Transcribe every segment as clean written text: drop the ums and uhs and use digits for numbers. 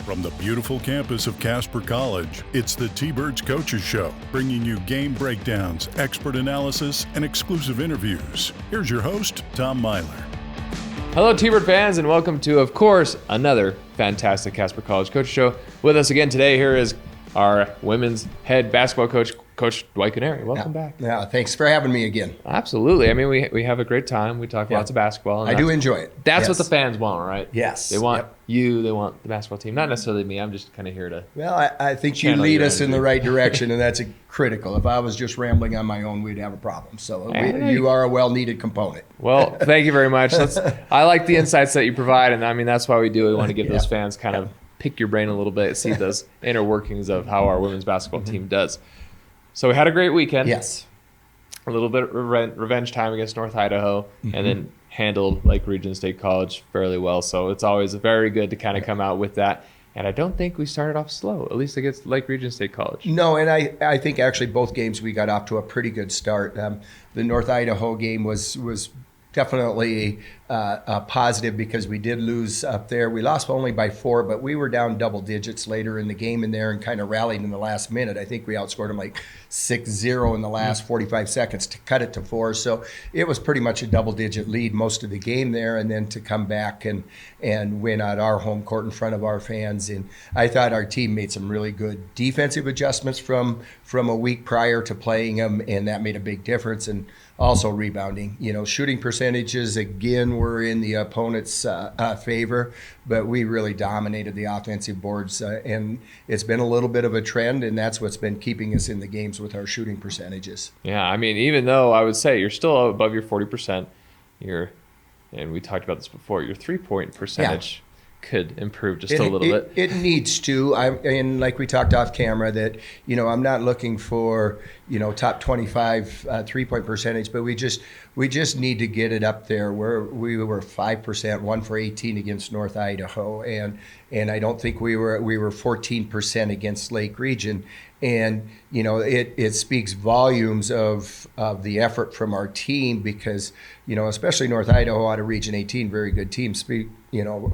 From the beautiful campus of Casper College, it's the T-Birds Coaches Show, bringing you game breakdowns, expert analysis, and exclusive interviews. Here's your host, Tom Myler. Hello, T-Bird fans, and welcome to, of course, another fantastic Casper College Coaches Show. With us again today, here is our women's head basketball coach, Coach Dwight Canary. Welcome back. Yeah, thanks for having me again. Absolutely. I mean, we have a great time. We talk lots of basketball. I do enjoy it. That's what the fans want, right? Yes. They want you. They want the basketball team. Not necessarily me. I'm just kind of here to. Well, I think you lead us in the right direction, and that's critical. If I was just rambling on my own, we'd have a problem. So you are a well-needed component. Well, thank you very much. I like the insights that you provide, and I mean, that's why we do. We want to give those fans kind of pick your brain a little bit, see those inner workings of how our women's basketball team does. So we had a great weekend. Yes. A little bit of revenge time against North Idaho, and then handled Lake Region State College fairly well. So it's always very good to kind of come out with that. And I don't think we started off slow, at least against Lake Region State College. No, and I think actually both games we got off to a pretty good start. The North Idaho game was definitely positive because we did lose up there. We lost only by 4, but we were down double digits later in the game in there and kind of rallied in the last minute. I think we outscored them like 6-0 in the last 45 seconds to cut it to 4. So it was pretty much a double-digit lead most of the game there, and then to come back and win at our home court in front of our fans. And I thought our team made some really good defensive adjustments from a week prior to playing them, and that made a big difference. And also rebounding. Shooting percentages, again, were in the opponent's favor, but we really dominated the offensive boards, and it's been a little bit of a trend, and that's what's been keeping us in the games with our shooting percentages. Yeah, I mean, even though I would say you're still above your 40%, and we talked about this before, your three-point percentage could improve just a little bit. It needs to. And like we talked off camera that, I'm not looking for, top 25 3-point percentage, but we just need to get it up there where we were 5%, 1 for 18 against North Idaho. And I don't think we were 14% against Lake Region. And, it speaks volumes of the effort from our team because, especially North Idaho out of Region 18, very good team.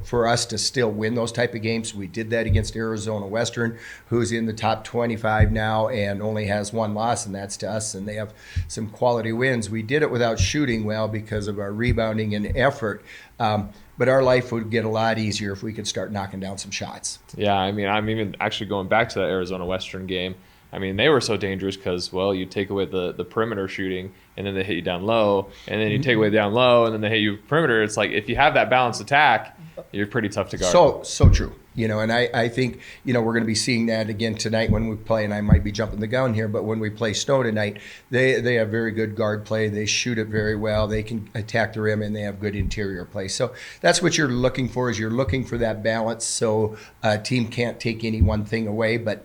For us to still win those type of games, we did that against Arizona Western, who's in the top 25 now and only has 1 loss, and that's to us, and they have some quality wins. We did it without shooting well because of our rebounding and effort. But our life would get a lot easier if we could start knocking down some shots. Yeah, I mean, I'm even actually going back to that Arizona Western game. I mean, they were so dangerous because, you take away the perimeter shooting, and then they hit you down low, and then you take away down low, and then they hit you perimeter. It's like if you have that balanced attack, you're pretty tough to guard. So true. And I think, we're going to be seeing that again tonight when we play, and I might be jumping the gun here, but when we play Snow tonight, they have very good guard play. They shoot it very well. They can attack the rim, and they have good interior play. So that's what you're looking for, is you're looking for that balance so a team can't take any one thing away. But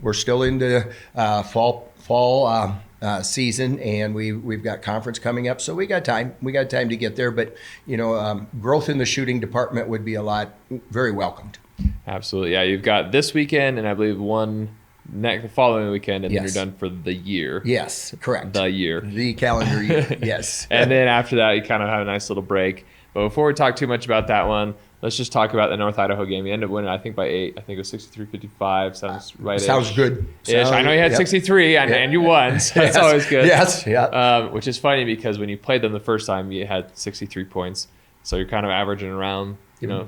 we're still into fall season, and we've got conference coming up, so we got time to get there. But growth in the shooting department would be very welcomed. Absolutely. Yeah, you've got this weekend and I believe the following weekend, and then you're done for the year. Yes, correct. The calendar year. Yes. And then after that you kind of have a nice little break. But before we talk too much about that one, let's just talk about the North Idaho game. You ended up winning, I think, by 8. I think it was 63-55. Sounds right. Sounds good. I know you had 63, and you won, so that's always good. Yes, yeah. Which is funny because when you played them the first time, you had 63 points. So you're kind of averaging around,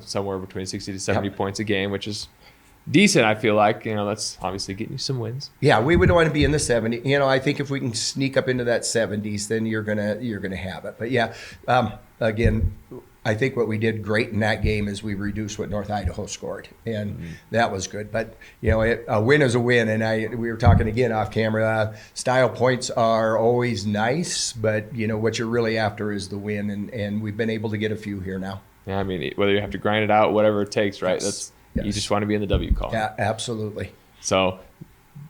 somewhere between 60 to 70 points a game, which is decent, I feel like. That's obviously getting you some wins. Yeah, we would want to be in the 70s. I think if we can sneak up into that 70s, then you're gonna have it. But yeah, again, I think what we did great in that game is we reduced what North Idaho scored, and that was good. But a win is a win, and we were talking again off camera. Style points are always nice, but what you're really after is the win, and we've been able to get a few here now. Yeah, I mean, whether you have to grind it out, whatever it takes, right? Yes. You just want to be in the W column. Yeah, absolutely. So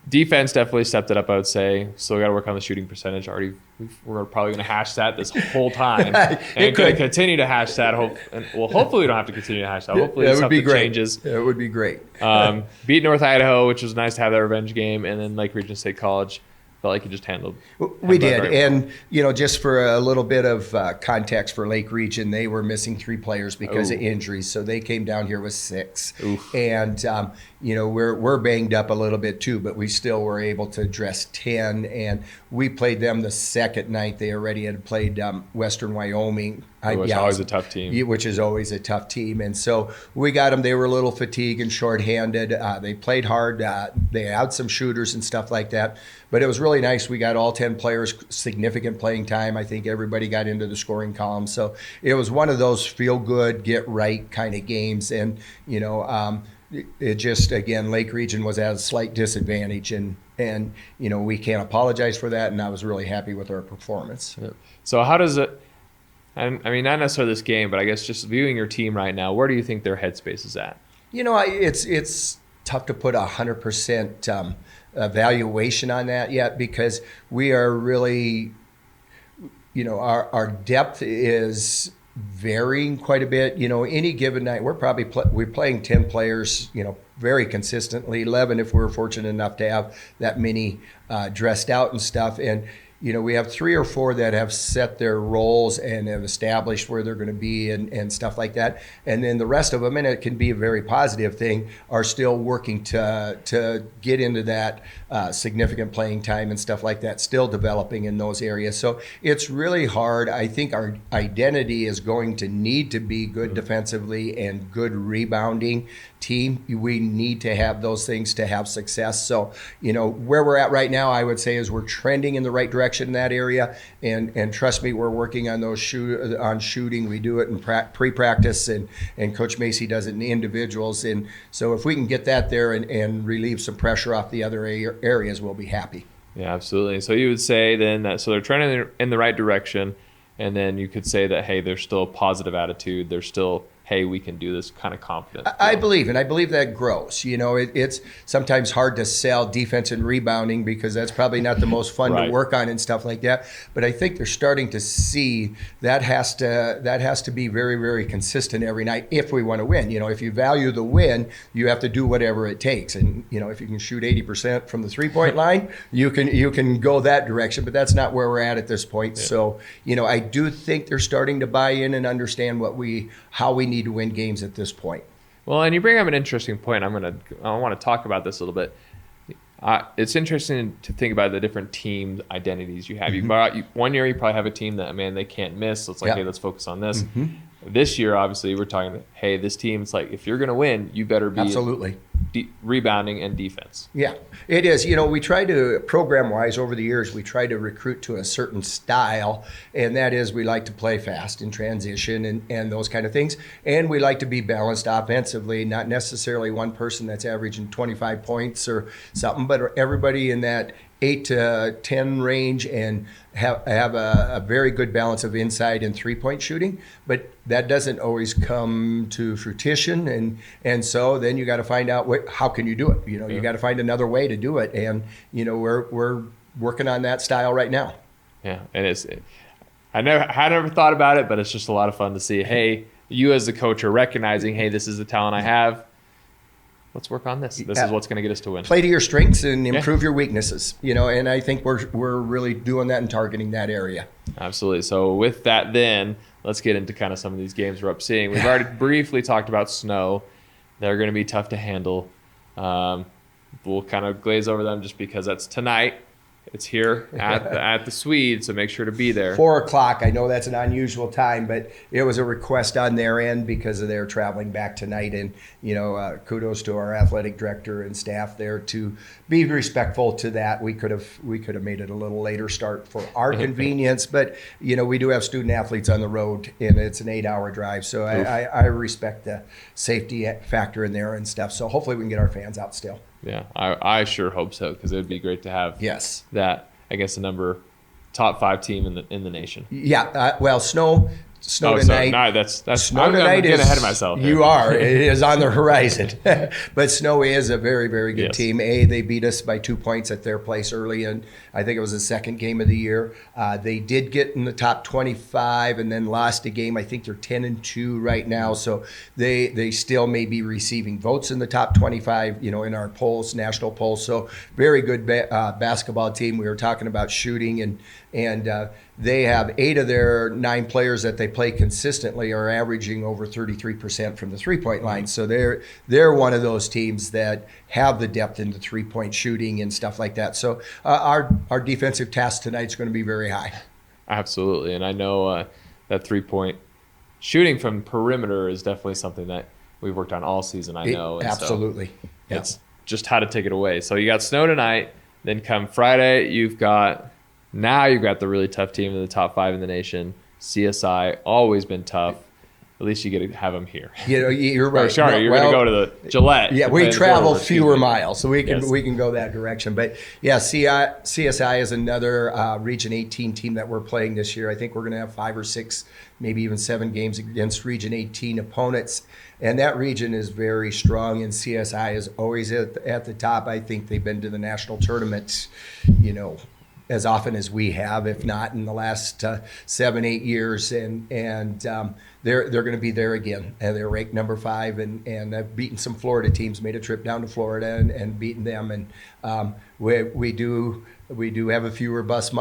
defense definitely stepped it up, I would say. Still got to work on the shooting percentage. We're probably going to hash that this whole time. And going to continue to hash that. Hopefully we don't have to continue to hash that. Hopefully something changes. It would be great. Beat North Idaho, which was nice to have that revenge game, and then Lake Region State College. felt like you just handled We that did. very well. And, just for a little bit of context for Lake Region, they were missing 3 players because of injuries. So they came down here with 6. Oof. And, we're banged up a little bit too, but we still were able to dress 10. And we played them the second night. They already had played Western Wyoming. Which is always a tough team. Which is always a tough team. And so we got them. They were a little fatigued and shorthanded. They played hard. They had some shooters and stuff like that. But it was really nice. We got all 10 players significant playing time. I think everybody got into the scoring column. So it was one of those feel-good, get-right kind of games. And, it just, again, Lake Region was at a slight disadvantage. And we can't apologize for that. And I was really happy with our performance. Yeah. So how does it – I mean, not necessarily this game, but I guess just viewing your team right now, where do you think their headspace is at? It's tough to put 100% evaluation on that yet, because we are really, our depth is varying quite a bit. Any given night, we're probably we're playing 10 players, very consistently, 11 if we're fortunate enough to have that many dressed out and stuff. And we have 3 or 4 that have set their roles and have established where they're going to be and stuff like that. And then the rest of them, and it can be a very positive thing, are still working to get into that significant playing time and stuff like that, still developing in those areas. So it's really hard. I think our identity is going to need to be good defensively and good rebounding team. We need to have those things to have success. So, where we're at right now, I would say, is we're trending in the right direction in that area. And trust me, we're working on those shooting. We do it in pre-practice, and Coach Macy does it in individuals. And so if we can get that there and relieve some pressure off the other areas, we'll be happy. Yeah, absolutely. So you would say then that, so they're trending in the right direction, and then you could say that, hey, there's still a positive attitude. There's still, hey, we can do this kind of confident. I believe that grows. It's sometimes hard to sell defense and rebounding because that's probably not the most fun Right. to work on and stuff like that. But I think they're starting to see that has to be very, very consistent every night if we want to win. If you value the win, you have to do whatever it takes. And if you can shoot 80% from the 3-point line, you can go that direction. But that's not where we're at this point. Yeah. So I do think they're starting to buy in and understand how we need to win games at this point. Well, and you bring up an interesting point. I want to talk about this a little bit. It's interesting to think about the different team identities you have. Mm-hmm. One year you probably have a team that, man, they can't miss. So it's like, hey, let's focus on this. Mm-hmm. This year, obviously, we're talking, hey, this team, it's like, if you're going to win, you better be absolutely rebounding and defense. Yeah, it is. We try to, program-wise, over the years, we try to recruit to a certain style, and that is we like to play fast in transition and those kind of things. And we like to be balanced offensively, not necessarily one person that's averaging 25 points or something, but everybody in that 8 to 10 range and have a very good balance of inside and 3-point shooting, but that doesn't always come to fruition, and so then you got to find out how can you do it. You got to find another way to do it, and we're working on that style right now. Yeah, and I never thought about it, but it's just a lot of fun to see. Hey, you as the coach are recognizing, hey, this is the talent I have. Let's work on this. This is what's going to get us to win. Play to your strengths and improve your weaknesses. And I think we're really doing that and targeting that area. Absolutely. So with that, then let's get into kind of some of these games we're up seeing. We've already briefly talked about snow. They're going to be tough to handle. We'll kind of glaze over them just because that's tonight. It's here at the Swede, so make sure to be there. 4:00. I know that's an unusual time, but it was a request on their end because they're traveling back tonight. And kudos to our athletic director and staff there to be respectful to that. We could have made it a little later start for our convenience, but we do have student athletes on the road, and it's an 8-hour drive. So I respect the safety factor in there and stuff. So hopefully we can get our fans out still. Yeah, I sure hope so, because it would be great to have that against the top 5 team in the nation. Yeah, well, snow Snow Oh, tonight. so that's Snow I'm tonight getting is ahead of myself here. You are. It is on the horizon. But Snow is a very, very good Yes. team. They beat us by 2 points at their place early, and I think it was the second game of the year. They did get in the top 25 and then lost a game. I think they're 10-2 right now, so they still may be receiving votes in the top 25, in our polls, national polls. So very good basketball team. We were talking about shooting, and they have 8 of their 9 players that they play consistently are averaging over 33% from the three-point line. So they're one of those teams that have the depth in the three-point shooting and stuff like that. So our defensive task tonight is going to be very high. Absolutely, and I know that three-point shooting from perimeter is definitely something that we've worked on all season. I know. Absolutely. So it's just how to take it away. So you got Snow tonight. Then come Friday, you've got the really tough team in the top 5 in the nation. CSI, always been tough. At least you get to have them here. You're right. Sorry, you're going to go to the Gillette. Yeah, we travel fewer miles, so we can go that direction. But yeah, CSI is another Region 18 team that we're playing this year. I think we're going to have 5 or 6, maybe even 7 games against Region 18 opponents. And that region is very strong, and CSI is always at the top. I think they've been to the national tournament, as often as we have, if not in the last 7-8 years, and they're going to be there again. And they're ranked number 5, and have beaten some Florida teams. Made a trip down to Florida and beaten them, and we do have a fewer bus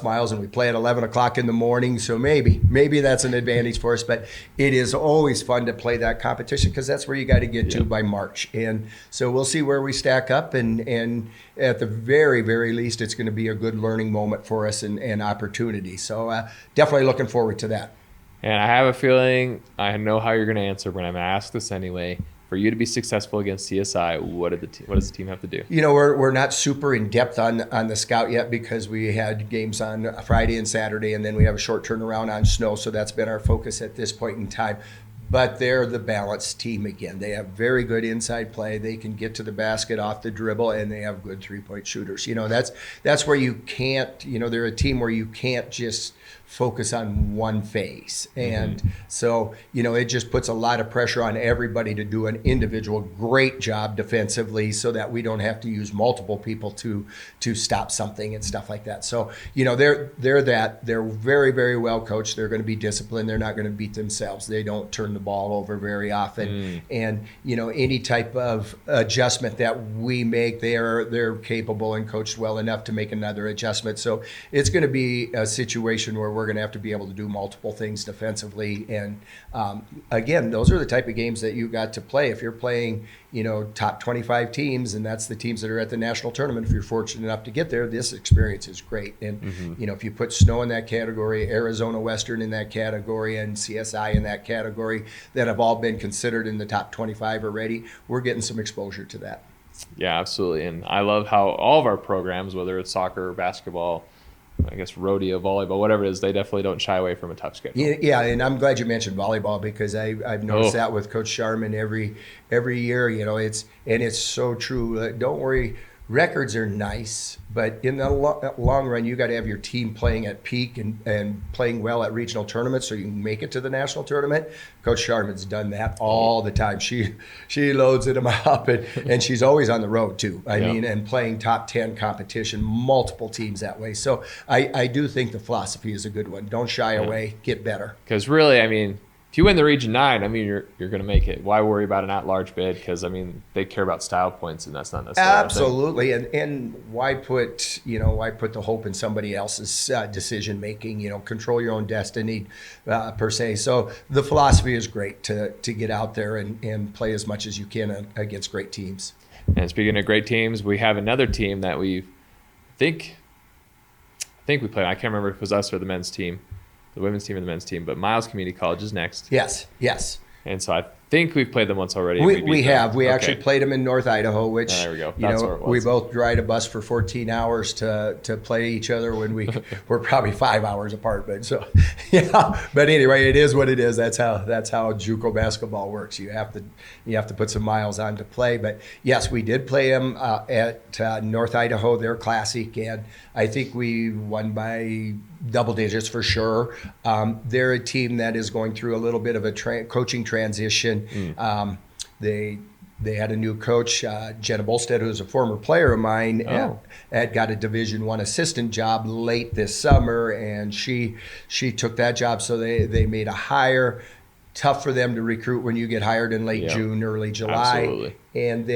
miles, and we play at 11 o'clock in the morning. So maybe that's an advantage for us. But it is always fun to play that competition because that's where you got to get to by March. And so we'll see where we stack up. And at the very, very least, it's going to be a good learning moment for us and opportunity. So definitely looking forward to that. And I have a feeling I know how you're going to answer, but I'm going to ask this anyway. For you to be successful against CSI, what does the team have to do? We're not super in depth on the scout yet because we had games on Friday and Saturday, and then we have a short turnaround on Snow. So that's been our focus at this point in time. But they're the balanced team again. They have very good inside play. They can get to the basket off the dribble, and they have good three-point shooters. That's where you can't. They're a team where you can't just focus on one phase. And so, it just puts a lot of pressure on everybody to do an individual great job defensively so that we don't have to use multiple people to stop something and stuff like that. So, they're very, very well coached. They're going to be disciplined. They're not going to beat themselves. They don't turn the ball over very often. And, any type of adjustment that we make, they're capable and coached well enough to make another adjustment. So it's going to be a situation where we're going to have to be able to do multiple things defensively. And again, those are the type of games that you got to play. If you're playing, top 25 teams, and that's the teams that are at the national tournament, if you're fortunate enough to get there, this experience is great. And, if you put Snow in that category, Arizona Western in that category, and CSI in that category that have all been considered in the top 25 already, we're getting some exposure to that. Yeah, absolutely. And I love how all of our programs, whether it's soccer or basketball, I guess rodeo, volleyball, whatever it is, they definitely don't shy away from a tough schedule. Yeah, and I'm glad you mentioned volleyball because I've noticed that with Coach Sharman every year. It's so true. Don't worry, records are nice, but in the long run, you got to have your team playing at peak and playing well at regional tournaments so you can make it to the national tournament. Coach Sharman's done that all the time. She loads them up, and she's always on the road too. I mean, and playing top 10 competition, multiple teams that way. So I do think the philosophy is a good one. Don't shy away, get better. Because really, if you win the Region 9, you're going to make it. Why worry about an at-large bid? Because, they care about style points, and that's not necessarily absolutely. And why put the hope in somebody else's decision-making? Control your own destiny, per se. So the philosophy is great to get out there and play as much as you can against great teams. And speaking of great teams, we have another team that we think we played. I can't remember if it was us or the men's team. The women's team and the men's team, but Miles Community College is next. Yes. And so I think we've played them once already. We have. We actually played them in North Idaho, which there we go. That's where it was. We both ride a bus for 14 hours to play each other when we're probably 5 hours apart. But so But anyway, it is what it is. That's how JUCO basketball works. You have to put some miles on to play. But yes, we did play them at North Idaho, their classic, and I think we won by double digits for sure. They're a team that is going through a little bit of a coaching transition. They had a new coach, Jenna Bolstead, who's a former player of mine, had got a Division I assistant job late this summer, and she took that job. So they made a hire. Tough for them to recruit when you get hired in late June, early July. Absolutely. And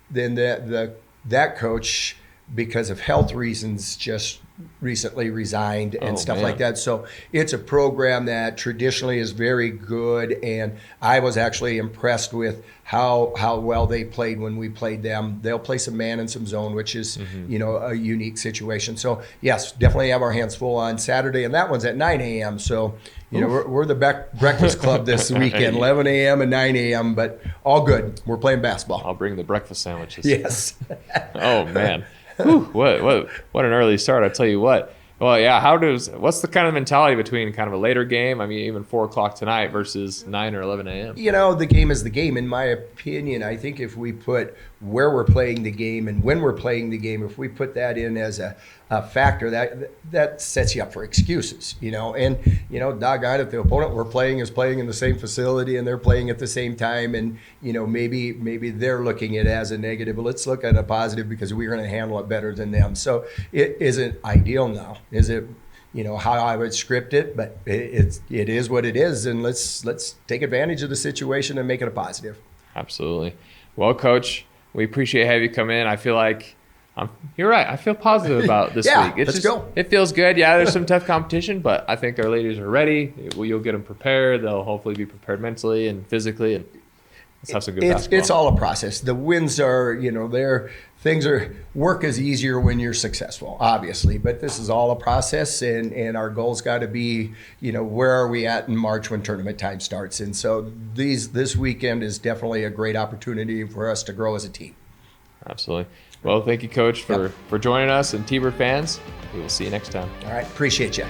then that coach, because of health reasons, just recently resigned and stuff like that. So it's a program that traditionally is very good, and I was actually impressed with how well they played when we played them. They'll play some man and some zone, which is a unique situation. So yes, definitely have our hands full on Saturday, and that one's at 9 a.m. So we're the breakfast club this weekend, 11 a.m. and 9 a.m. But all good. We're playing basketball. I'll bring the breakfast sandwiches. Yes. Oh man. Whew, what an early start! I tell you what. Well, yeah. What's the kind of mentality between kind of a later game? I mean, even 4 o'clock tonight versus 9 or 11 a.m. The game is the game. In my opinion, I think if we put where we're playing the game and when we're playing the game, if we put that in as a factor, that sets you up for excuses. And doggone it, the opponent we're playing is playing in the same facility and they're playing at the same time, and maybe they're looking at it as a negative. But let's look at a positive because we're going to handle it better than them. So it isn't ideal now. Is it? How I would script it, but it is what it is, and let's take advantage of the situation and make it a positive. Absolutely. Well, Coach, we appreciate having you come in. I feel like you're right. I feel positive about this week. Let's go. It feels good. Yeah, there's some tough competition, but I think our ladies are ready. You'll get them prepared. They'll hopefully be prepared mentally and physically, and let's have some good basketball. It's all a process. The wins are, work is easier when you're successful, obviously, but this is all a process, and our goal's got to be, where are we at in March when tournament time starts? And so this weekend is definitely a great opportunity for us to grow as a team. Absolutely. Well, thank you, Coach, for joining us, and T-Bird fans, we will see you next time. All right. Appreciate you.